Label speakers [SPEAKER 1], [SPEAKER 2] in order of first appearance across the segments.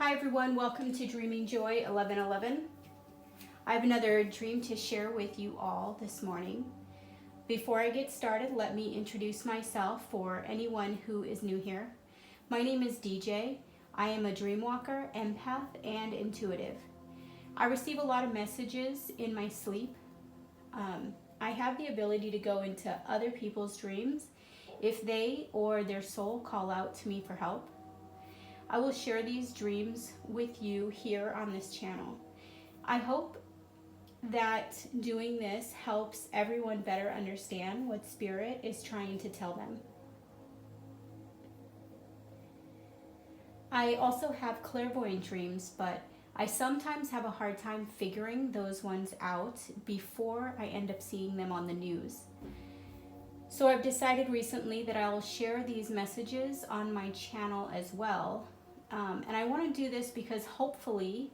[SPEAKER 1] Hi everyone, welcome to Dreaming Joy 1111. I have another dream to share with you all this morning. Before I get started, let me introduce myself for anyone who is new here. My name is DJ. I am a dreamwalker, empath, and intuitive. I receive a lot of messages in my sleep. I have the ability to go into other people's dreams if they or their soul call out to me for help. I will share these dreams with you here on this channel. I hope that doing this helps everyone better understand what Spirit is trying to tell them. I also have clairvoyant dreams, but I sometimes have a hard time figuring those ones out before I end up seeing them on the news. So I've decided recently that I'll share these messages on my channel as well. And I want to do this because hopefully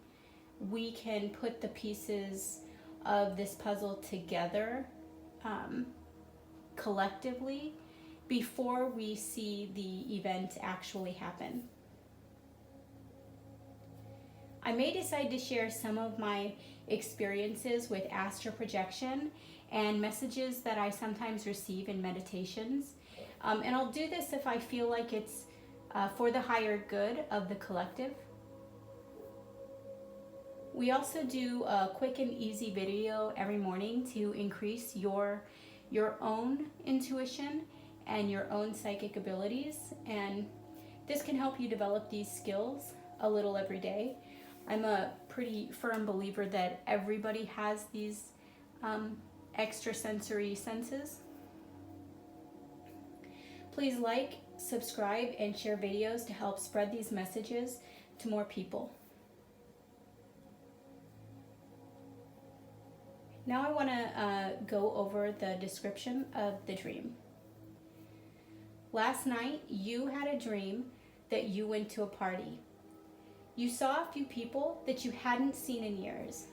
[SPEAKER 1] we can put the pieces of this puzzle together collectively before we see the event actually happen. I may decide to share some of my experiences with astral projection and messages that I sometimes receive in meditations. And I'll do this if I feel like it's for the higher good of the collective. We also do a quick and easy video every morning to increase your own intuition and your own psychic abilities, and this can help you develop these skills a little every day. I'm a pretty firm believer that everybody has these extrasensory senses. Please like, subscribe, and share videos to help spread these messages to more people. Now I want to go over the description of the dream. Last night you had a dream that you went to a party. You saw a few people that you hadn't seen in years.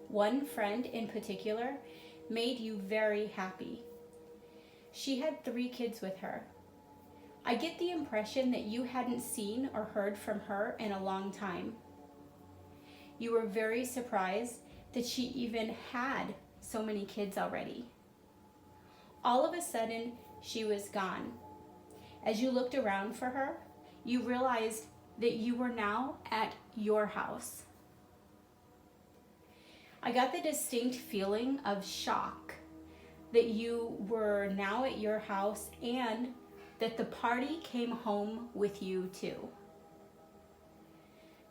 [SPEAKER 1] One friend in particular made you very happy. She had 3 kids with her. I get the impression that you hadn't seen or heard from her in a long time. You were very surprised that she even had so many kids already. All of a sudden, she was gone. As you looked around for her, you realized that you were now at your house. I got the distinct feeling of shock that you were now at your house and that the party came home with you too.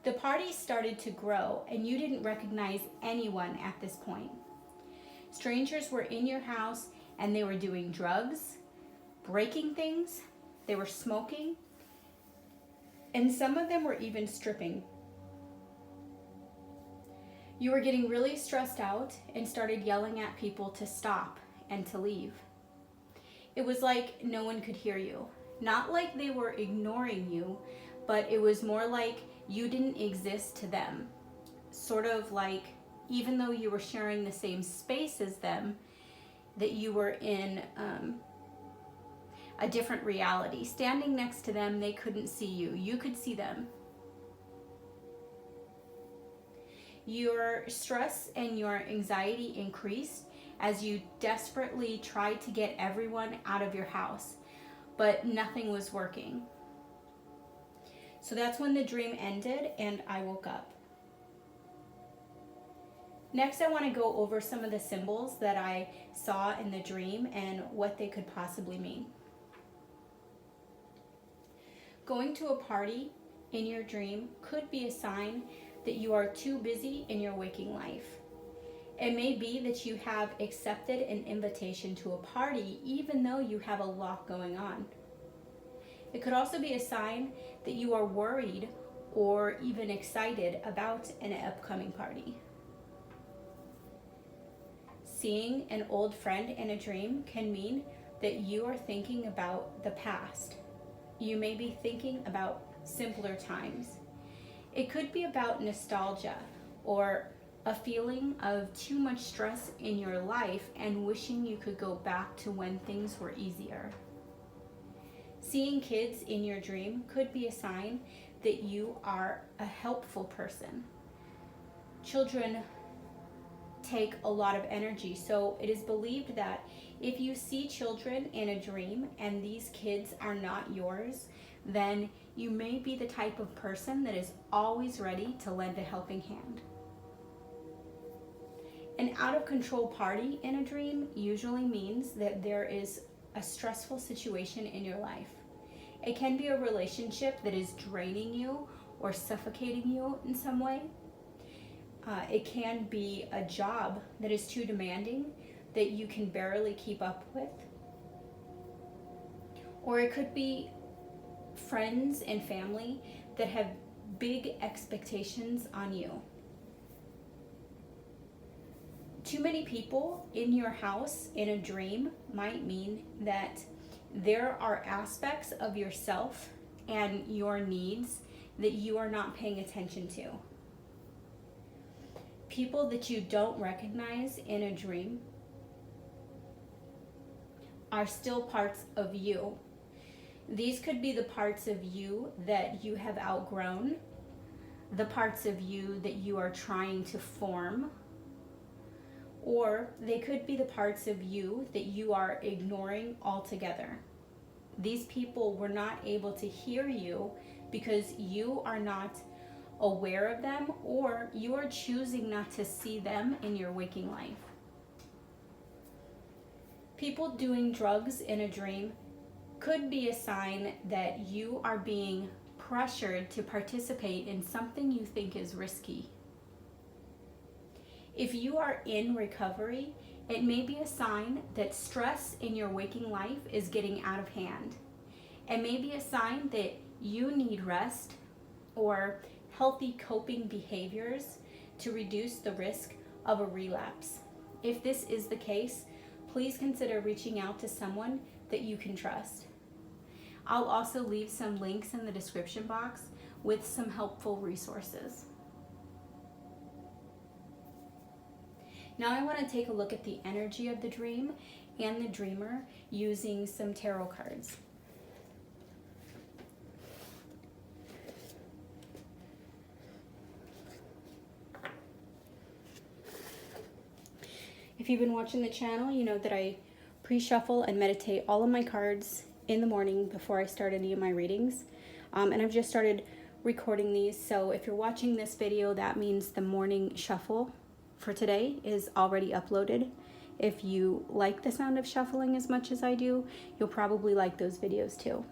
[SPEAKER 1] The party started to grow and you didn't recognize anyone at this point. Strangers were in your house and they were doing drugs, breaking things, they were smoking, and some of them were even stripping. You were getting really stressed out and started yelling at people to stop and to leave. It was like no one could hear you. Not like they were ignoring you, but it was more like you didn't exist to them. Sort of like, even though you were sharing the same space as them, that you were in a different reality. Standing next to them, they couldn't see you. You could see them. Your stress and your anxiety increased as you desperately tried to get everyone out of your house, but nothing was working. So that's when the dream ended and I woke up. Next, I want to go over some of the symbols that I saw in the dream and what they could possibly mean. Going to a party in your dream could be a sign that you are too busy in your waking life. It may be that you have accepted an invitation to a party even though you have a lot going on. It could also be a sign that you are worried or even excited about an upcoming party. Seeing an old friend in a dream can mean that you are thinking about the past. You may be thinking about simpler times. It could be about nostalgia or a feeling of too much stress in your life and wishing you could go back to when things were easier. Seeing kids in your dream could be a sign that you are a helpful person. Children take a lot of energy, so it is believed that if you see children in a dream and these kids are not yours, then you may be the type of person that is always ready to lend a helping hand. An out of control party in a dream usually means that there is a stressful situation in your life. It can be a relationship that is draining you or suffocating you in some way. It can be a job that is too demanding that you can barely keep up with. Or it could be friends and family that have big expectations on you. Too many people in your house in a dream might mean that there are aspects of yourself and your needs that you are not paying attention to. People that you don't recognize in a dream are still parts of you. These could be the parts of you that you have outgrown, the parts of you that you are trying to form, or they could be the parts of you that you are ignoring altogether. These people were not able to hear you because you are not aware of them, or you are choosing not to see them in your waking life. People doing drugs in a dream could be a sign that you are being pressured to participate in something you think is risky. If you are in recovery, it may be a sign that stress in your waking life is getting out of hand. It may be a sign that you need rest or healthy coping behaviors to reduce the risk of a relapse. If this is the case, please consider reaching out to someone that you can trust. I'll also leave some links in the description box with some helpful resources. Now I want to take a look at the energy of the dream and the dreamer using some tarot cards. If you've been watching the channel, you know that I pre-shuffle and meditate all of my cards in the morning before I start any of my readings. And I've just started recording these, so if you're watching this video, that means the morning shuffle for today is already uploaded. If you like the sound of shuffling as much as I do, you'll probably like those videos too.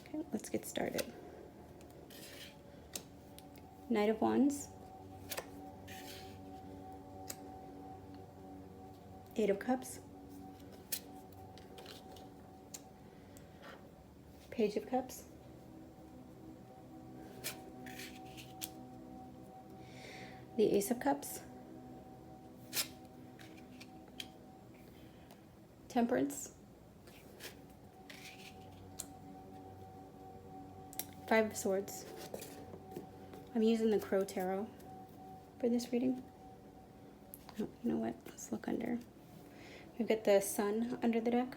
[SPEAKER 1] Okay, let's get started. Knight of Wands, Eight of Cups, Page of Cups, the Ace of Cups, Temperance, Five of Swords. I'm using the Crow Tarot for this reading. Oh, you know what? Let's look under. We've got the Sun under the deck.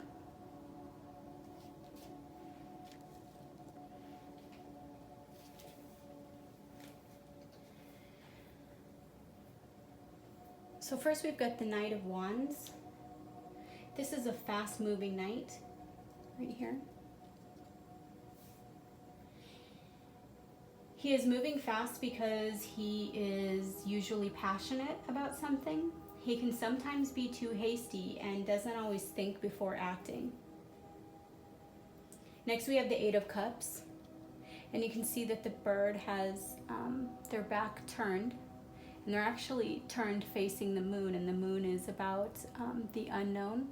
[SPEAKER 1] So first we've got the Knight of Wands. This is a fast-moving knight right here. He is moving fast because he is usually passionate about something. He can sometimes be too hasty and doesn't always think before acting. Next we have the Eight of Cups. And you can see that the bird has their back turned. And they're actually turned facing the moon, and the moon is about the unknown.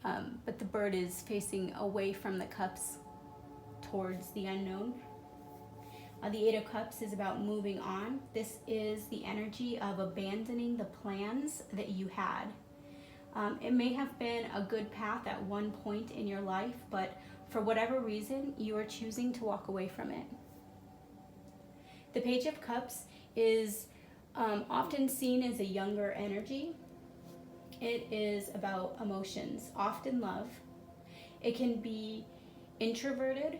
[SPEAKER 1] But the bird is facing away from the cups towards the unknown. The Eight of Cups is about moving on. This is the energy of abandoning the plans that you had. It may have been a good path at one point in your life, but for whatever reason, you are choosing to walk away from it. The Page of Cups is often seen as a younger energy. It is about emotions, often love. It can be introverted,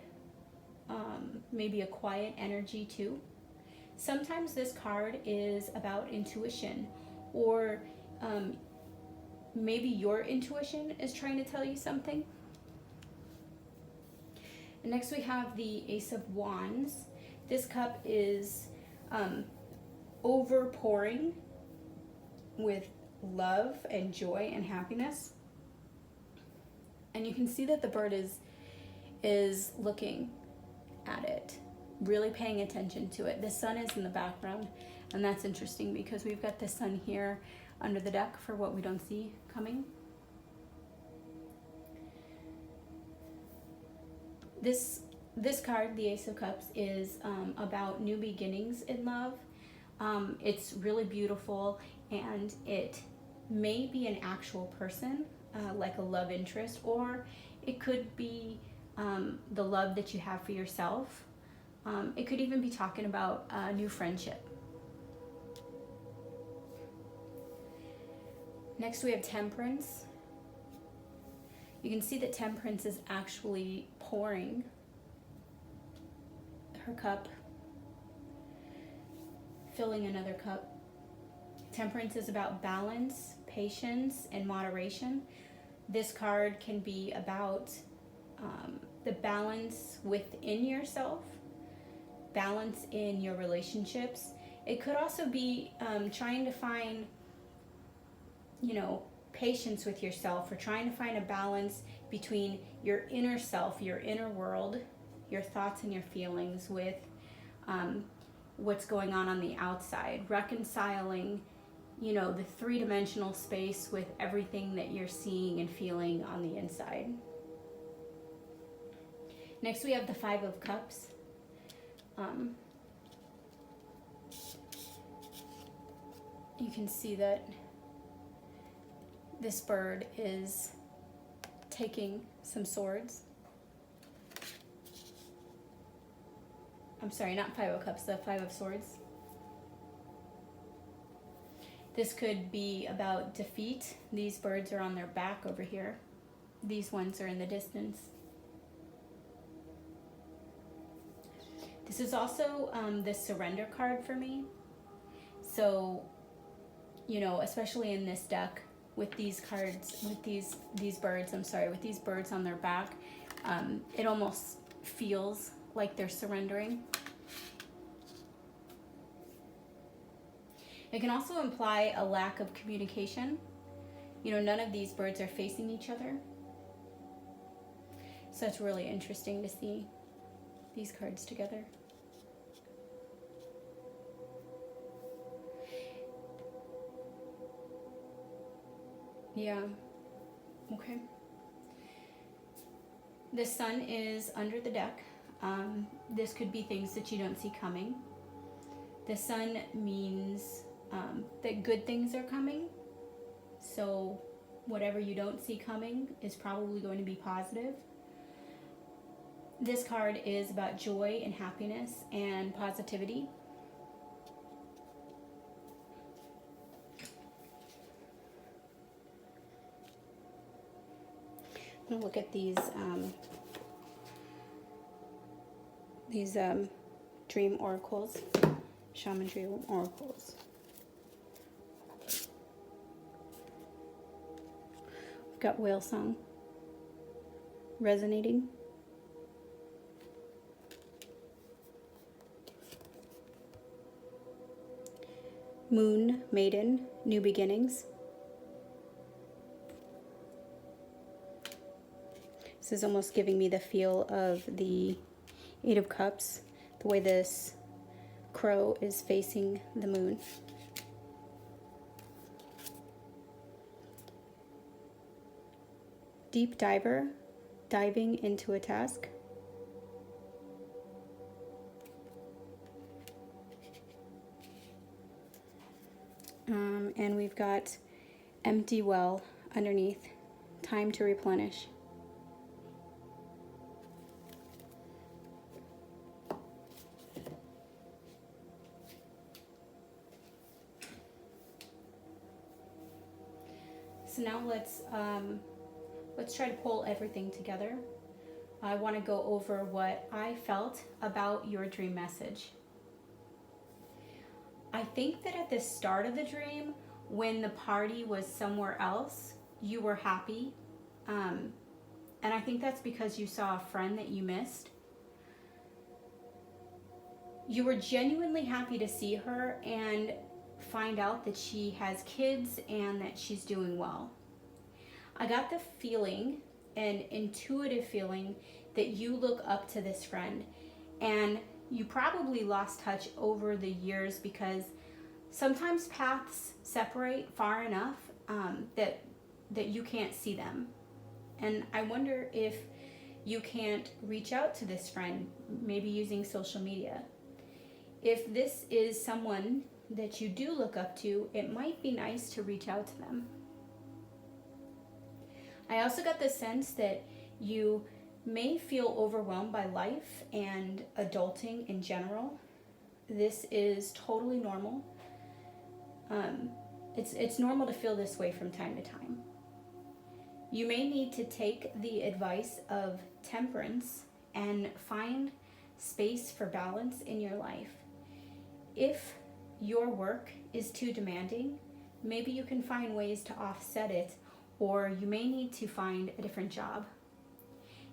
[SPEAKER 1] maybe a quiet energy too. Sometimes this card is about intuition, or maybe your intuition is trying to tell you something. And next we have the Ace of Wands. This cup is overpouring with love and joy and happiness. And you can see that the bird is looking at it, really paying attention to it. The sun is in the background, and that's interesting because we've got the sun here under the deck for what we don't see coming. This card, the Ace of Cups, is about new beginnings in love. It's really beautiful, and it may be an actual person, like a love interest, or it could be the love that you have for yourself. It could even be talking about a new friendship. Next we have Temperance. You can see that Temperance is actually pouring her cup, filling another cup. Temperance is about balance, patience, and moderation. This card can be about the balance within yourself, balance in your relationships. It could also be trying to find, patience with yourself, or trying to find a balance between your inner self, your inner world, your thoughts and your feelings with what's going on the outside, reconciling, the three-dimensional space with everything that you're seeing and feeling on the inside. Next we have the Five of Cups. You can see that this bird is taking some swords. I'm sorry, not Five of Cups, the Five of Swords. This could be about defeat. These birds are on their back over here. These ones are in the distance. This is also the surrender card for me. So, especially in this deck, with these cards, with these birds, with these birds on their back, it almost feels like they're surrendering. It can also imply a lack of communication. None of these birds are facing each other. So it's really interesting to see these cards together. Yeah, okay. The sun is under the deck. This could be things that you don't see coming. The sun means that good things are coming. So whatever you don't see coming is probably going to be positive. This card is about joy and happiness and positivity. I'm gonna look at these dream oracles, shaman dream oracles. We've got whale song resonating. Moon maiden, new beginnings. This is almost giving me the feel of the Eight of Cups, the way this crow is facing the moon. Deep diver, diving into a task. And we've got empty well underneath, time to replenish. So now let's try to pull everything together. I want to go over what I felt about your dream message. I think that at the start of the dream, when the party was somewhere else, you were happy. And I think that's because you saw a friend that you missed. You were genuinely happy to see her and find out that she has kids and that she's doing well. I got the feeling, an intuitive feeling, that you look up to this friend, and you probably lost touch over the years because sometimes paths separate far enough that you can't see them. And I wonder if you can't reach out to this friend, maybe using social media. If this is someone that you do look up to, it might be nice to reach out to them. I also got the sense that you may feel overwhelmed by life and adulting in general. This is totally normal. It's normal to feel this way from time to time. You may need to take the advice of temperance and find space for balance in your life. If your work is too demanding, maybe you can find ways to offset it, or you may need to find a different job.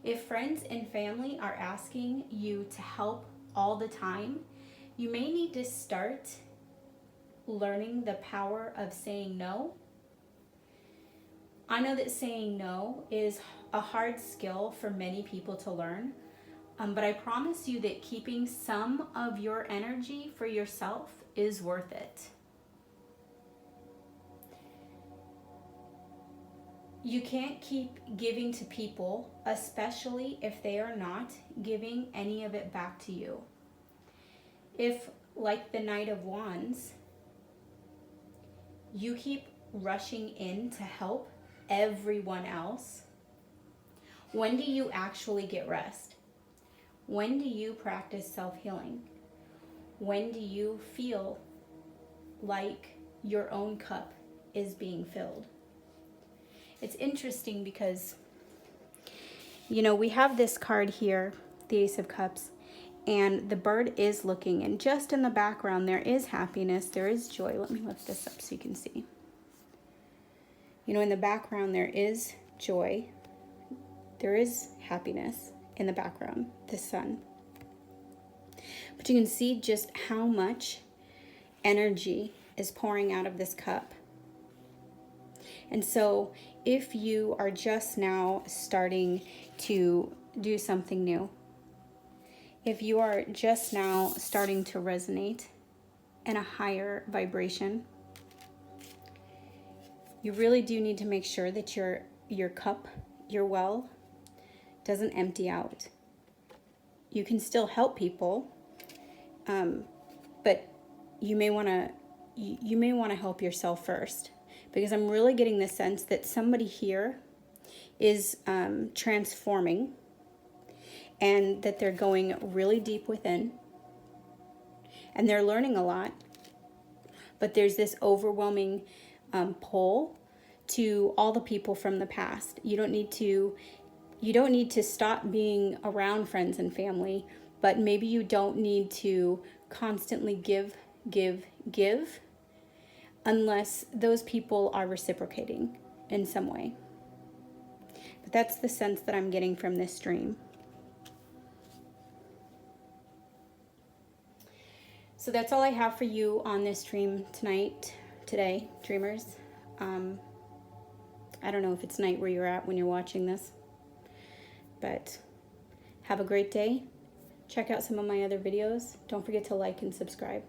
[SPEAKER 1] If friends and family are asking you to help all the time, you may need to start learning the power of saying no. I know that saying no is a hard skill for many people to learn, but I promise you that keeping some of your energy for yourself is worth it. You can't keep giving to people, especially if they are not giving any of it back to you. If, like the Knight of Wands, you keep rushing in to help everyone else, when do you actually get rest? When do you practice self-healing? When do you feel like your own cup is being filled? It's interesting because, we have this card here, the Ace of Cups, and the bird is looking, and just in the background there is happiness, there is joy. Let me lift this up so you can see. In the background there is joy, there is happiness in the background, the sun. But you can see just how much energy is pouring out of this cup. And so if you are just now starting to do something new, if you are just now starting to resonate in a higher vibration, you really do need to make sure that your cup, your well, doesn't empty out. You can still help people, but you may want to help yourself first, because I'm really getting the sense that somebody here is transforming, and that they're going really deep within, and they're learning a lot, but there's this overwhelming pull to all the people from the past. You don't need to stop being around friends and family, but maybe you don't need to constantly give unless those people are reciprocating in some way. But that's the sense that I'm getting from this dream. So that's all I have for you on this dream today, dreamers. I don't know if it's night where you're at when you're watching this, but have a great day. Check out some of my other videos. Don't forget to like and subscribe.